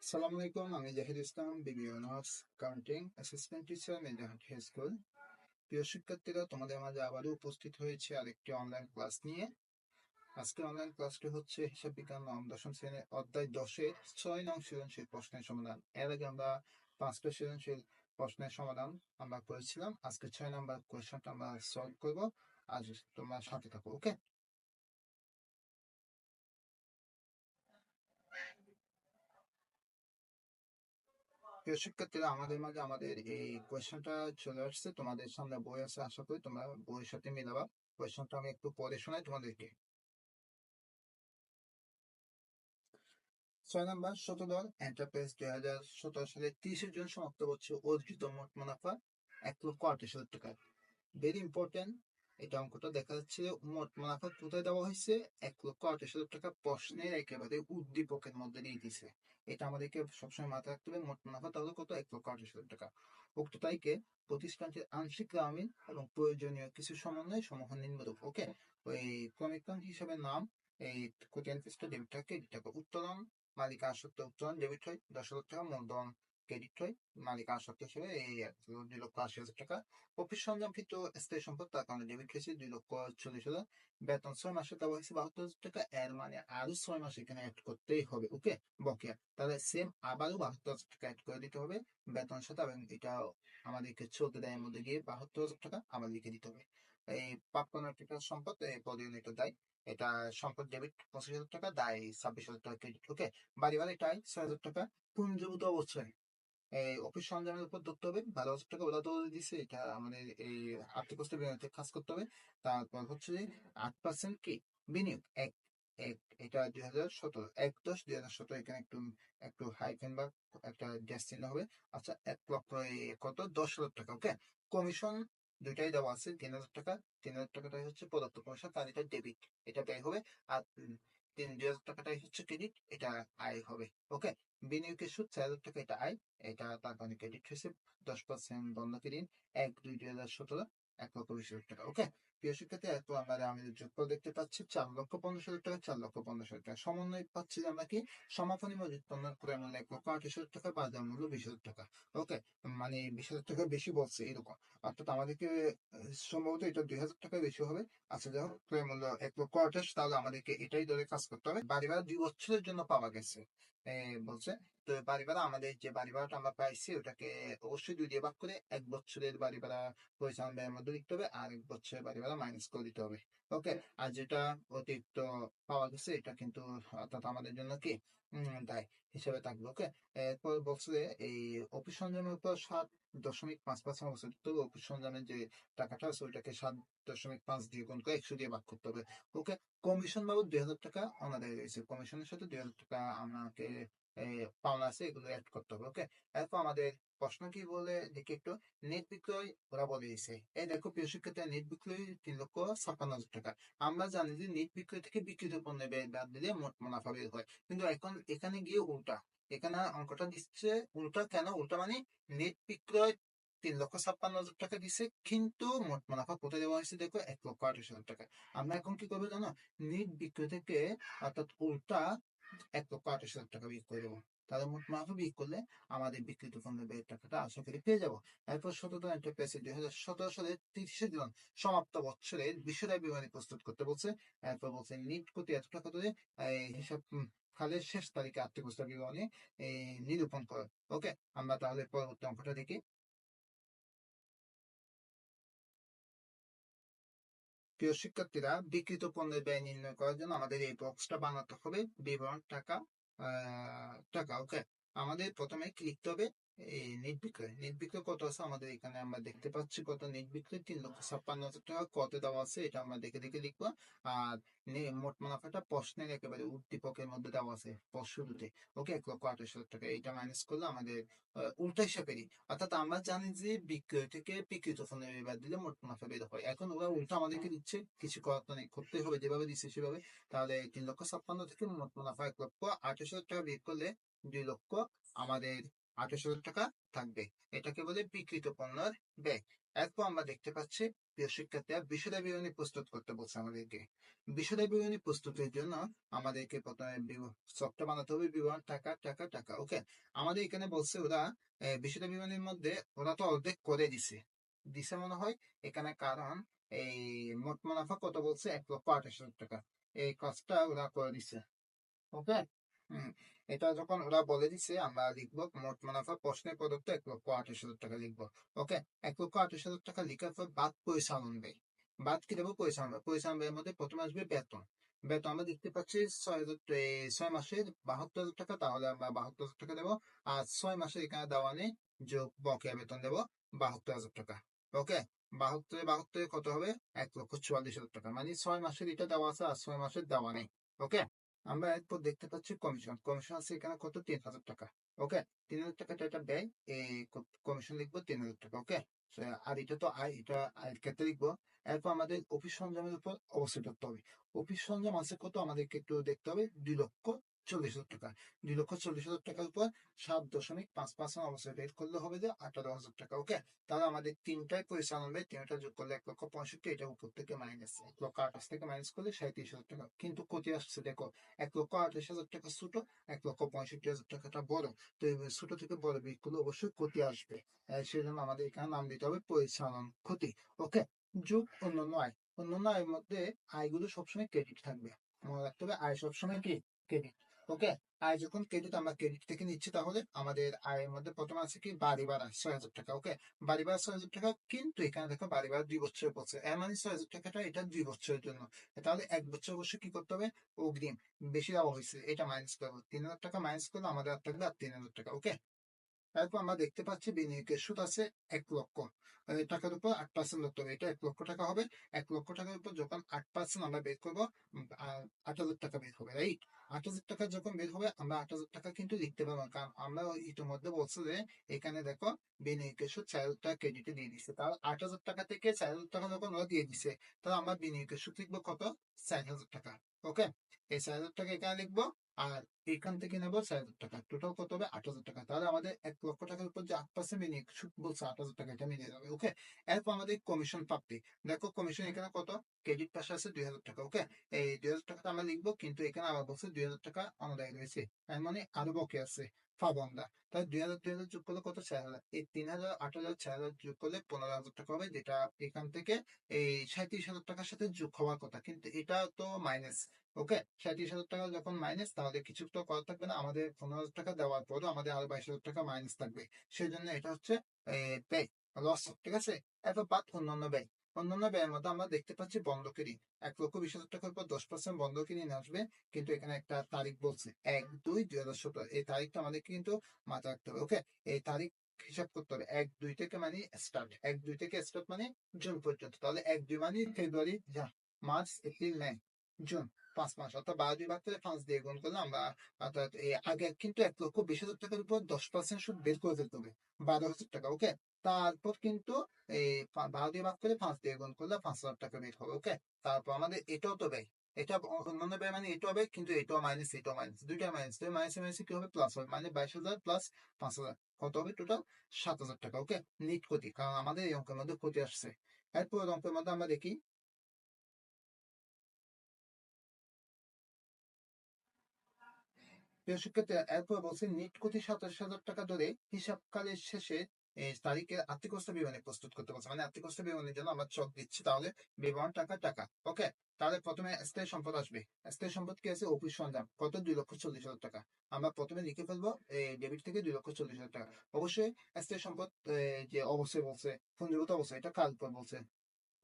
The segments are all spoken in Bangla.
আসসালামু আলাইকুম, আমি জাহিদ ইসলাম, বিবি honours counting assistant teacher, Mejahat high school. প্রিয় শিক্ষার্থীরা, তোমাদের মাঝে আবারও উপস্থিত হয়েছে আরেকটি অনলাইন ক্লাস নিয়ে। আজকে অনলাইন ক্লাসটি হচ্ছে হিসাব বিজ্ঞান নবম দশম শ্রেণীর অধ্যায় 10-এর 6 নং সৃজনশীল প্রশ্নের সমাধান। এর আগে আমরা 5টা সৃজনশীল প্রশ্নের সমাধান আমরা করেছিলাম। আজকে 6 নম্বর কোয়েশ্চনটা আমরা সলভ করব। আজ তোমরা সাথে থাকো, ওকে? প্রিয় শিক্ষার্থীরা, আমাদের মাঝে আমাদের এই কোয়েশ্চনটা চলে আসছে। তোমাদের সামনে বই আছে, আশা করি তোমরা বইয়ের সাথে মিলাবা। কোয়েশ্চনটা আমি একটু পড়ে শোনাই তোমাদেরকে। 6 নম্বর, শতধর এন্টারপ্রাইজ 2017 সালের 30 জুন সমাপ্ত হচ্ছে অর্জিত মোট মুনাফা 1,28,000 টাকা। Very important. এটা অঙ্কটা দেখা যাচ্ছে মোট মুনাফা কোথায় দেওয়া হয়েছে, 1,28,000 টাকা প্রশ্নের একেবারে উদ্দীপকের মধ্যে দিয়ে দিছে। এটা আমাদেরকে সবসময় মাথায় রাখতে হবে। মোট মুনাফা তাহলে কত, 1,28,000 টাকা। উক্ত তারিখে প্রতিষ্ঠানটির আংশিক গ্রামীণ এবং প্রয়োজনীয় কিছু সমন্বয় সমূহ নিম্নরূপ। ওকে, ওই ক্রমিকাঙ্ক হিসাবে নাম, এই কোটিয়ান পৃষ্ঠ ডেবিট থাকে, এডিট থাকে। উত্তোলন, মালিক আসক্ত উত্তোলন ডেবিট হয় 10,000 টাকা। মূলধন ক্রেডিট হয়, মালিক আসক্ত হিসেবে এই 2,80,000 টাকা। অফিস সরঞ্জাম কিন্তু স্থায়ী সম্পদ, তার কারণে ডেবিট হয়েছে 2,40,000। বেতন 6 মাসে দেওয়া হয়েছে 72,000 টাকা। এর মানে আরো 6 মাস এখানে অ্যাড করতেই হবে, ওকে? বকেয়া তাহলে সেম আবারও 72,000 টাকা অ্যাড করে দিতে হবে বেতনের সাথে, এবং এটা আমাদেরকে চলতে দেয় মধ্যে গিয়ে 72,000 টাকা আমাদেরকে দিতে হবে। এই প্রাপ্য নাট্যকার সম্পদ, এই পদোন্নতি দায়, এটা সম্পদ ডেবিট 25,000 টাকা, দায় 26,000 টাকা ক্রেডিট। ওকে, বাড়ি ভাড়া এটাই 6,000 টাকা। পুঞ্জীভূত অবস্থায় এই অফিস সরঞ্জামের উপর ধরতে হবে 12,000 টাকা। ওরা তো দিচ্ছে, এটা আমাদের এই আর্থিক অবস্থা বিনিয়োগে কাজ করতে হবে। তারপর হচ্ছে যে 8% কি বিনিয়োগ, এক এক এটা 2017, 1/10/2017। এখানে একটু একটু হাইফেন বা একটা ড্যাশ চিহ্ন হবে। আচ্ছা, 1 লক্ষ কত, 10,000 টাকা। ওকে, কমিশন দুইটাই দেওয়া আছে 3,000 টাকা। 3,000 টাকাটাই হচ্ছে প্রদত্ত কমিশন, তার এটা ডেবিট, এটা ব্যয় হবে। আর 2,000 টাকাটাই হচ্ছে ক্রেডিট, এটা আয় হবে। ওকে, বিনিয়োগের সুদ 4,000 টাকা, এটা আয়, এটা তার মানে ক্রেডিট হয়েছে। 10% বন্ধকি ঋণ 1/2/2017, 1,20,000 টাকা। ওকে, প্রিয় শিক্ষার্থী, এরপর আমাদের যোগফল দেখতে পাচ্ছি 4,15,000 টাকা, 4,15,000 টাকা। সমন্বয় পাচ্ছি যে আমরা কি, সমাপনী মজুত পণ্যের ক্রয় মূল্য 1,28,000 টাকা, বাজার মূল্য 20,000 টাকা। ওকে, মানে 20,000 টাকা বেশি বলছে এরকম। অর্থাৎ আমাদেরকে সম্ভবত এটা 2,000 টাকা বেশি হবে। আচ্ছা, যাই হোক, ক্রয় মূল্য 1,28,000, তাহলে আমাদেরকে এটাই ধরে কাজ করতে হবে। বাড়ি ভাড়া 2 বছরের জন্য পাওয়া গেছে বলছে। তো বাড়ি ভাড়া, আমাদের যে বাড়ি ভাড়াটা আমরা পাইছি ওটাকে অবশ্যই 2 দিয়ে ভাগ করে 1 বছরের বাড়ি ভাড়া পরিচালনা ব্যয়ের মধ্যে লিখতে হবে, আর 1 বছরের বাড়ি ভাড়া মাইনাস করে দিতে হবে। ওকে, আর যেটা অতিরিক্ত পাওয়া গেছে এটা কিন্তু, অর্থাৎ আমাদের জন্য কি দায় হিসেবে থাকবে। ওকে, এরপর বলছে যে এই অফিস সরঞ্জামের উপর 7.5% অবস্থিত। তবে অফিস সরঞ্জামের যে টাকাটা আছে ওইটাকে 7.5 দিয়ে গুণ করে 100 দিয়ে ভাগ করতে হবে। ওকে, কমিশন বাবদ 2,000 টাকা অনাদায় রয়েছে। কমিশনের সাথে 2,000 টাকা আমাকে পাওনা আছে, এগুলো অ্যাড করতে হবে। ওকে, এরপর আমাদের প্রশ্ন কি বলে দেখি একটু। নেট বিক্রয় ওরা বলে দিয়েছে, এই দেখো প্রিয় শিক্ষার্থী, নেট বিক্রয় 3,56,000 টাকা। আমরা জানি যে নেট বিক্রয় থেকে বিক্রিত পণ্যের ব্যয় বাদ দিলে মোট মুনাফা বের হয়, কিন্তু এখন এখানে গিয়ে উল্টা। এখানে অঙ্কটা দিচ্ছে উল্টা। কেন উল্টা মানে, নেট বিক্রয় 3,56,000 টাকা দিচ্ছে, কিন্তু মোট মুনাফা কোথায় দেওয়া হয়েছে দেখো, 1,28,000 টাকা। আমরা এখন কি করবো জানো, নেট বিক্রয় থেকে, অর্থাৎ উল্টা 1,28,000 টাকা বিয়োগ করে দেবো। তাহলে মোট মুনাফা বিয়োগ করলে আমাদের বিক্রিত পণ্যের ব্যয়ের টাকাটা আশা করি পেয়ে যাবো। এরপর শতধর এন্টারপ্রাইজ 2017 সালের 30 জুন সমাপ্ত বছরের বিশ্বব্যাপী বিবরণী প্রস্তুত করতে বলছে। এরপর বলছে নিট প্রতি এত টাকা ধরে হিসাব খালের শেষ তারিখে আর্থিক অবস্থা বিবরণী নিরূপণ করে। ওকে, আমরা তাহলে পরবর্তী অঙ্কটা দেখি। প্রিয় শিক্ষার্থীরা, বিক্রিত পণ্যের ব্যয় নির্ণয় করার জন্য আমাদের এই বক্সটা বানাতে হবে। বিবরণ টাকা টাকা। ওকে, আমাদের প্রথমে কি লিখতে হবে, এই নেট বিক্রয়। নেট বিক্রয় কত আছে আমাদের এখানে, আমরা দেখতে পাচ্ছি কত, নেট বিক্রয় 3,56,000 টাকা। কত দেওয়া আছে এটা আমরা দেখে দেখে লিখবো। আর মোট মুনাফাটা প্রশ্নের একেবারে উদ্দীপকের মধ্যে দেওয়া আছে শুরুতে। ওকে, 1,28,000 টাকা, এটা মাইনাস করলে আমাদের উল্টা হিসাবেরই। অর্থাৎ আমরা জানি যে বিক্রয় থেকে বিক্রিত পণ্যের ব্যয় বাদ দিলে মোট মুনাফা বের হয়। এখন ওরা উল্টা আমাদেরকে দিচ্ছে, কিছু করার তো নেই, করতে হবে যেভাবে দিচ্ছে সেভাবে। তাহলে 3,56,000 থেকে মোট মুনাফা 1,28,000 টাকা বিয়োগ করলে 2 লক্ষ আমাদের 28,000 টাকা থাকবে। এটাকে বলে বিক্রিত পণ্যের ব্যয়। এরপর আমরা দেখতে পাচ্ছি প্রিয় শিক্ষার্থীরা বিষয় বিবরণী প্রস্তুত করতে বলছে আমাদেরকে। বিষয় বিবরণী প্রস্তুতের জন্য আমাদেরকে প্রথমে চকটা বানাতে হবে, বিবরণ টাকা টাকা টাকা। ওকে, আমাদের এখানে বলছে ওরা বিষয় বিবরণীর মধ্যে ওরা তো অর্ধেক করে দিছে দিছে মনে হয় এখানে, কারণ এই মোট মুনাফা কত বলছে 1,28,000 টাকা। এই কাজটা ওরা করে দিছে। ওকে, হম, এটা যখন ওরা বলে দিছে আমরা লিখবো মোট মুনাফা প্রশ্নের প্রদত্ত 1,28,000 টাকা লিখবো। ওকে, 1,28,000 টাকা লিখার পর বাদ পরিচালন ব্যয়। বাদ কি দেবো? পরিচালন ব্যয়। পরিচালন ব্যয়ের মধ্যে প্রথমে আসবে বেতন। বেতন আমরা দেখতে পাচ্ছি 6 মাসের 72,000 টাকা, তাহলে আমরা 72,000 টাকা দেবো। আর 6 মাসের এখানে দেওয়া নেই, যোগ বকেয়া বেতন দেবো 72,000 টাকা। ওকে, 72 কত হবে? 1,44,000 টাকা। মানে 6 মাসের এটা দেওয়া আছে আর 6 মাসের দেওয়া নেই। ওকে, আমরা এরপর দেখতে পাচ্ছি কমিশন। কমিশন আছে এখানে কত? 3,000 টাকা। ওকে, 3,000 টাকাটা এটা ব্যয়, এই কমিশন লিখবো 3,000 টাকা। ওকে, আর এটা তো আয়, এটা আয়ের ক্ষেত্রে লিখবো। এরপর আমাদের অফিস সরঞ্জামের উপর অবশ্যই করতে হবে। অফিস সরঞ্জাম আছে কত? আমাদেরকে একটু দেখতে হবে, 2,40,000 টাকা। 2,40,000 টাকার উপর 7.5% অবশ্যই বের করলে হবে যে 18,000 টাকা। ওকে, তাহলে আমাদের তিনটায় পরিচালন ব্যয়, তিনটা যোগ করলে 1,65,000, এটা উপর থেকে মাইনাস 1,28,000 থেকে মাইনাস করলে 37,000 টাকা। কিন্তু কোথায় আসছে দেখো, 1,28,000 টাকা ছোট, 1,65,000 টাকাটা বড়। তো এই ছোট থেকে বড় বের করলে অবশ্যই ক্ষতি আসবে। সেই জন্য আমাদের এখানে নাম দিতে হবে পরিচালন ক্ষতি। ওকে, যোগ অন্যান্য আয়। অন্যান্য আয়ের মধ্যে আয়গুলো সবসময় ক্রেডিট থাকবে। মনে রাখতে হবে আয় সবসময় কি? ক্রেডিট। ওকে, আয় যখন ক্রেডিট, আমরা ক্রেডিট থেকে নিচ্ছি, তাহলে আমাদের আয়ের মধ্যে প্রথমে আছে কি? বাড়ি ভাড়া 6,000 টাকা। ওকে, বাড়ি ভাড়া 6,000 টাকা, কিন্তু এখানে দেখো বাড়ি ভাড়া 2 বছর বলছে, এর মানে 6,000 টাকাটা এটা 2 বছরের জন্য। তাহলে 1 বছর অবশ্যই কি করতে হবে? অগ্রিম। বেশি দেওয়া হয়েছে, এটা মাইনাস করবো। 3,000 টাকা মাইনাস করলে আমাদের আর থাকবে আর 3,000 টাকা। ওকে, তারপর আমরা দেখতে পাচ্ছি বিনিয়োগের সুদ আছে 1 লক্ষ টাকার উপর 8% ধরতে হবে। এটা 1 লক্ষ টাকা হবে। 1 লক্ষ টাকার উপর যখন 8% আমরা বের করবো, 8,000 টাকা বের হবে, রাইট? 8,000 টাকা যখন বের হবে, আমরা 8,000 টাকা কিন্তু লিখতে পারবো না, কারণ আমরা ইতিমধ্যে বলছি যে এখানে দেখো বিনিয়োগের সুদ 4,000 টাকা ক্রেডিটে দিয়ে দিচ্ছে। তাহলে 8,000 টাকা থেকে 4,000 টাকা যখন ওরা দিয়ে দিচ্ছে, তাহলে আমরা বিনিয়োগের সুদ লিখবো কত? 4,000 টাকা। ওকে, এই 4,000 টাকা এখানে লিখবো, আর এখান থেকে নেবো 4,000 টাকা। টোটাল কত হবে? 8,000 টাকা। তাহলে আমাদের 1 লক্ষ টাকার উপর যে 8% বিনিয়োগ সুদ বলছে 8,000 টাকা, এটা মিলে যাবে। ওকে, এরপর আমাদের কমিশন প্রাপ্তি। দেখো কমিশন এখানে কত? ক্রেডিট পাশে আছে 2,000 টাকা। ওকে, এই 2,000 টাকাটা আমরা লিখবো, কিন্তু এখানে আবার বলছে 2,000 টাকা অনুদায় রয়েছে, তার মানে আরো বকে আছে, পাবো আমরা। তাহলে 2,000 যোগ করলে কত? 4,000। এই 3,000, 8,000, 4,000 যোগ করলে 15,000 টাকা হবে, যেটা এখান থেকে এই 37,000 টাকার সাথে যোগ হওয়ার কথা, কিন্তু এটা তো মাইনাস। ওকে, 37,000 টাকা যখন মাইনাস, তাহলে কিছু তো করা থাকবে না আমাদের। 15,000 টাকা দেওয়ার পরও আমাদের আরো 22,000 টাকা মাইনাস থাকবে। সেই জন্য এটা হচ্ছে ব্যয়, লস। ঠিক আছে, এরপর বাদ অন্যান্য ব্যয়। অন্যান্য ব্যয়ের মধ্যে আমরা দেখতে পাচ্ছি বন্ধকি ঋণ। 1,20,000 টাকার উপর 10% বন্ধকি ঋণ আসবে, কিন্তু এখানে একটা তারিখ বলছে 1/2/2017। এই তারিখটা আমাদের কিন্তু মাথায় রাখতে হবে। ওকে, এই তারিখ হিসাব করতে হবে 1/2 থেকে, মানে স্টার্ট 1/2 থেকে স্টার্ট মানে জুন পর্যন্ত। তাহলে 1/2 মানে ফেব্রুয়ারি, মার্চ, এপ্রিল, মে, জুন, 5 মাস। অর্থাৎ 12 ভাগ করে 5 দিয়ে গুণ করলে আমরা, অর্থাৎ আগে কিন্তু 1,20,000 টাকার উপর 10% সুদ বের করে ফেলতে হবে, 12,000 টাকা। ওকে, তারপর কিন্তু এই 12 দিয়ে ভাগ করে 5 দিয়ে গুণ করলে 5,000 টাকা বের হবে। ওকে, তারপর আমাদের এটাও তো ব্যয়, এটা অন্যান্য ব্যয়, মানে এটাও ব্যয়, কিন্তু এটাও মাইনাস, এটাও মাইনাস, দুইটা মাইনাস, মাইনাসে মাইনাসে কি হবে? প্লাস হবে, মানে 22,000 প্লাস 5,000 কত হবে? টোটাল 7,000 টাকা। ওকে, নিট ক্ষতি, কারণ আমাদের এই অঙ্কের মধ্যে ক্ষতি আসছে। এরপর অঙ্কের মধ্যে আমরা দেখি প্রিয় শিক্ষার্থী, এরপর বলছে নিট ক্ষতি 27,000 টাকা ধরে হিসাবকালের শেষে তারিখে আর্থিক অবস্থা বিবরণী প্রস্তুত করতে বলছে। মানে আর্থিক অবস্থা বিবরণীর জন্য আমরা চক দিচ্ছি, তাহলে বিবরণ টাকা টাকা। ওকে, তাহলে প্রথমে স্থায়ী সম্পদ আসবে। স্থায়ী সম্পদ কি আছে? অফিস সরঞ্জাম কত? 2,40,000 টাকা। আমরা প্রথমে লিখে ফেলবো ডেবিট থেকে 2,40,000 টাকা। অবশ্যই স্থায়ী সম্পদ যে অবশ্যই বলছে পুঞ্জীভূত অবশ্যই, এটা কার উপর বলছে?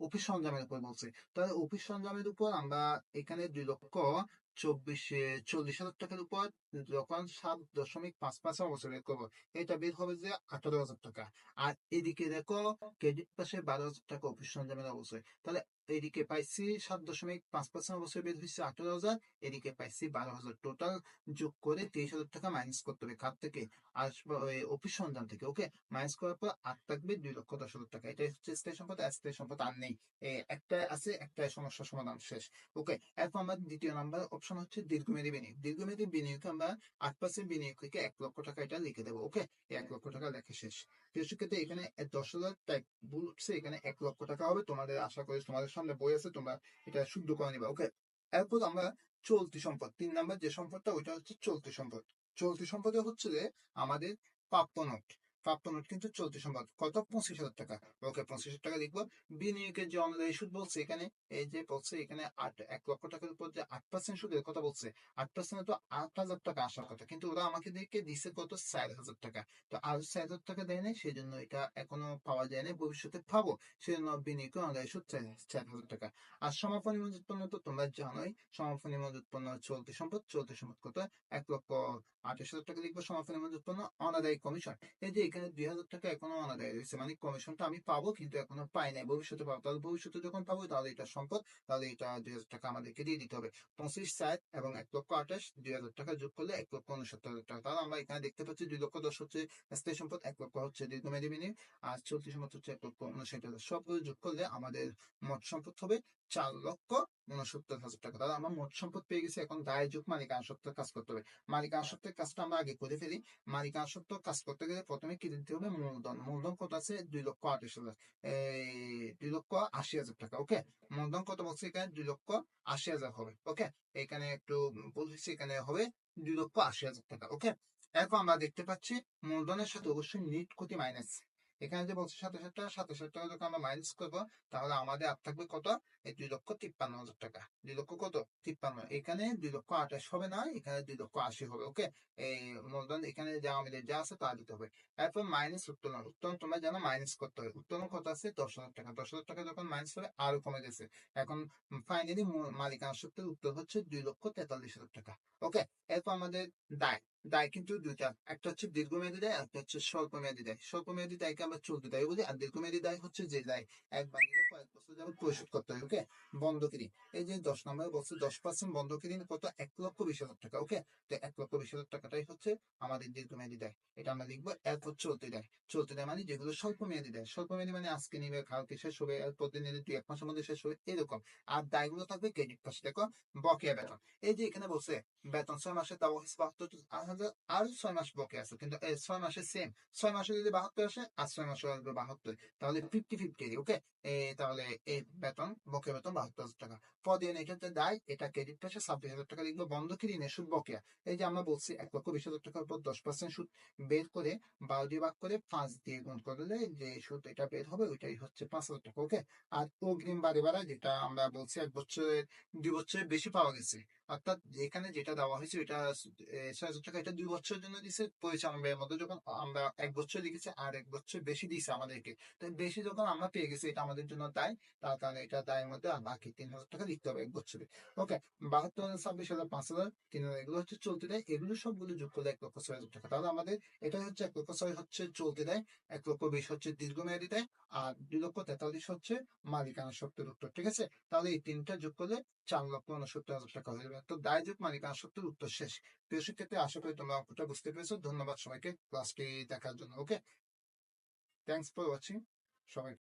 অফিস সরঞ্জামের উপর বলছে। তাহলে অফিস সরঞ্জামের উপর আমরা এখানে 2,40,000 টাকার উপর যখন 7.5% অবশ্যই বের করবো, এটা বের হবে যে 18,000 টাকা। আর এদিকে দেখো ক্রেডিট পাশে 12,000 টাকা অফিস সরঞ্জামের অবশ্যই। তাহলে এদিকে পাইছি 7.5% অবশ্যই বের হয়েছে 18,000, এদিকে পাইছি 12,000। টোটাল যোগ করে 23,000 টাকা মাইনাস করতে হবে কার থেকে, আসবে ওই অফিস সন্ধান থেকে। ওকে, মাইনাস করার পর আর থাকবে 2,10,000 টাকা। এটা হচ্ছে স্থায়ী সম্পদ। আর স্থায়ী সম্পদ আর নেই, একটা আছে, একটা সমস্যার সমাধান শেষ। ওকে, এরপর আমরা দ্বিতীয় নাম্বার অপশন হচ্ছে দীর্ঘমেয়াদী বিনিয়োগ। দীর্ঘমেয়াদী বিনিয়োগে আমরা 8% বিনিয়োগ থেকে 1,00,000 টাকা এটা লিখে দেবো। ওকে, 1,00,000 টাকা লেখা শেষ। সেক্ষেত্রে এখানে 10,000 টাইপ ভুল হচ্ছে, এখানে 1,00,000 টাকা হবে। তোমাদের আশা করি তোমাদের সামনে বই আছে, তোমরা এটা শুদ্ধ করে নিবা। ওকে, এরপর আমরা চলতি সম্পদ, 3 নাম্বার যে সম্পদটা ওইটা হচ্ছে চলতি সম্পদ। চলতি সম্পদে হচ্ছে যে আমাদের প্রাপ্য নোট। প্রাপ্য নোট কিন্তু চলতি সম্পদ কত, 25,000 টাকা। ওকে, 25,000 টাকা লিখবো। বিনিয়োগের যে অনুযায়ী সুদ বলছে এখানে, এই যে বলছে এখানে 1,00,000 টাকার উপর যে 8% সুদের কথা বলছে, 8% তো 8,000 টাকা আসার কথা, কিন্তু ওরা আমাকে দেখে দিছে কত, 4,000 টাকা। তো আর 4,000 টাকা দেয় নাই, সেই জন্য এটা এখনো পাওয়া যায় না, ভবিষ্যতে পাবো। সেই জন্য বিনিয়োগ অনুযায়ী সুদ 4,000 টাকা। আর সমাপনী মজুত পণ্য তো তোমরা জানোই, সমাপনী মজুত পণ্য চলতি সম্পদ। চলতি সম্পদ কত, 1,28,000 টাকা লিখবো। সমাপনী মজুত পণ্য অনাদায়ী কমিশন, এই যে এখানে 2,000 টাকা এখনো অনাদায়ী রয়েছে, মানে কমিশনটা আমি পাবো কিন্তু এখনো পাই নাই, ভবিষ্যতে পাবো। তাহলে ভবিষ্যতে যখন পাবো তাহলে এটা সম্পদ, তাহলে এটা 2,000 টাকা আমাদেরকে দিয়ে দিতে হবে। 25, 60 এবং 1,28,000, 2,000 টাকা যোগ করলে 1,69,000 টাকা। তাহলে আমরা এখানে দেখতে পাচ্ছি 2,10,000 হচ্ছে স্থায়ী সম্পদ, 1,00,000 হচ্ছে দীর্ঘমেয়াদী বিনিয়োগ, আর চলতি সম্পদ হচ্ছে 1,69,000। সবগুলো যোগ করলে আমাদের মোট সম্পদ হবে 4,69,000 টাকা। তাহলে আমরা মোট সম্পদ পেয়ে গেছি। এখন দায় যোগ মালিকানাসত্ত্বের কাজ করতে হবে। মালিকানাসত্ত্বের কাজটা আমরা আগে করে ফেলি। মালিকানাসত্ত্ব কাজ করতে গেলে প্রথমে কি দিতে হবে, মূলধন। মূলধন কত আছে, 2,28,000, 2,80,000 টাকা। ওকে, মূলধন কত বলছে এখানে, 2,80,000 হবে। ওকে, এখানে একটু বলছি, এখানে হবে 2,80,000 টাকা। ওকে, এরপর আমরা দেখতে পাচ্ছি মূলধনের সাথে অবশ্যই নিট ক্ষতি মাইনাস। এখানে যে বলছে 27,000 টাকা যখন আমরা মাইনাস করবো, তাহলে আমাদের আর থাকবে কত, এই 2,53,000 টাকা। 2,00,000 কত, 53। এখানে 2,28,000 হবে না, এখানে 2,80,000 হবে। ওকে, এই মূলধন এখানে যা আমাদের যা আছে তা দিতে হবে। এরপর মাইনাস উত্তোলন। উত্তোলন তোমরা জানো মাইনাস করতে হবে। উত্তোলন কত আছে, 10,000 টাকা। 10,000 টাকা যখন মাইনাস হবে আরো কমে গেছে। এখন ফাইনালি মালিকানা সূত্রের উত্তর হচ্ছে 2,43,000 টাকা। ওকে, এরপর আমাদের দায়। দায় কিন্তু দুইটা, একটা হচ্ছে দীর্ঘমেয়াদী দায়, একটা হচ্ছে স্বল্পমেয়াদী দায়। স্বল্পমেয়াদী দায়কে আমরা চলতি দায় বলি, আর দীর্ঘমেয়াদী দায় হচ্ছে যে দায় একবার নিলে কয়েক বছর যাবত পরিশোধ করতে হয়। ওকে, বন্ধকি ঋণ, এই যে 10 নম্বরে বলছে 10% বন্ধকি ঋণ কত, 1,20,000 টাকা। ওকে, তো 1,20,000 টাকাটাই হচ্ছে আমাদের দীর্ঘমেয়াদী দায়, এটা আমরা লিখবো। এরপর চলতি দায়। চলতি দায় মানে যেগুলো স্বল্প মেয়াদী দেয়। স্বল্প মেয়াদী মানে আজকে নিবে, কালকে শেষ হবে, এরপর দিন নিলে 2-1 মাসের মধ্যে শেষ হবে, এরকম। আর দায়গুলো থাকবে ক্রেডিট পাশে। দেখো, বকেয়া বেতন, এই যে এখানে বলছে বেতন 6 মাসে দেওয়া হয়েছে 72,000, আর 6 মাস বকেয়া আছে, কিন্তু 6 মাসে সেম। 6 মাসে যদি 72 আসে আর 6 মাসে আসবে 72, তাহলে 50-50। ওকে, তাহলে এই বেতন, বকেয়া বেতন 72,000 টাকা। পদে এটা হচ্ছে দায়, এটা ক্রেডিট পাশে 26,000 টাকা লিখবো। বন্ধকি ঋণের সুদ বকেয়া, এই যে আমরা বলছি 1,20,000 টাকার উপর 10% সুদ বের করে 12 দিয়ে ভাগ করে 5 দিয়ে গুণ করলে যে সুদ এটা বের হবে ওইটাই হচ্ছে 5,000 টাকা। ওকে, আর অগ্রিম বাড়ি ভাড়া যেটা আমরা বলছি 1 বছরের 2 বছরের বেশি পাওয়া গেছে, অর্থাৎ এখানে যেটা দেওয়া হয়েছে ওইটা 6,000 টাকা, এটা 2 বছরের জন্য দিছে পরিচালনা ব্যয়ের মধ্যে, যখন আমরা 1 বছর লিখেছি আর 1 বছর বেশি দিছে আমাদেরকে। তো বেশি যখন আমরা পেয়ে গেছি এটা আমাদের জন্য দায়, তার কারণে এটা দায়ের মধ্যে আর বাকি 3,000 টাকা লিখতে হবে 1 বছরে। ওকে, 72,000, 26,000, 5,000, 3,000, এগুলো হচ্ছে চলতি দেয়। এগুলো সবগুলো যোগ করলে 1,06,000 টাকা। তাহলে আমাদের এটাই হচ্ছে 1,06,000 হচ্ছে চলতি দেয়, 1,20,000 হচ্ছে দীর্ঘমেয়াদী দেয়, আর 2,43,000 হচ্ছে মালিকানা সত্ত্বের উত্তর। ঠিক আছে, তাহলে এই তিনটা যোগ করলে 4,69,000 টাকা হয়ে যাবে। তো দায় যোগ মালিকানা সত্ত্বের উত্তর শেষ। প্রিয় শিক্ষার্থী, আশা করি তোমরা অঙ্কটা বুঝতে পেরেছো। ধন্যবাদ সবাইকে ক্লাসটি দেখার জন্য। ওকে, থ্যাংকস ফর ওয়াচিং সবাই।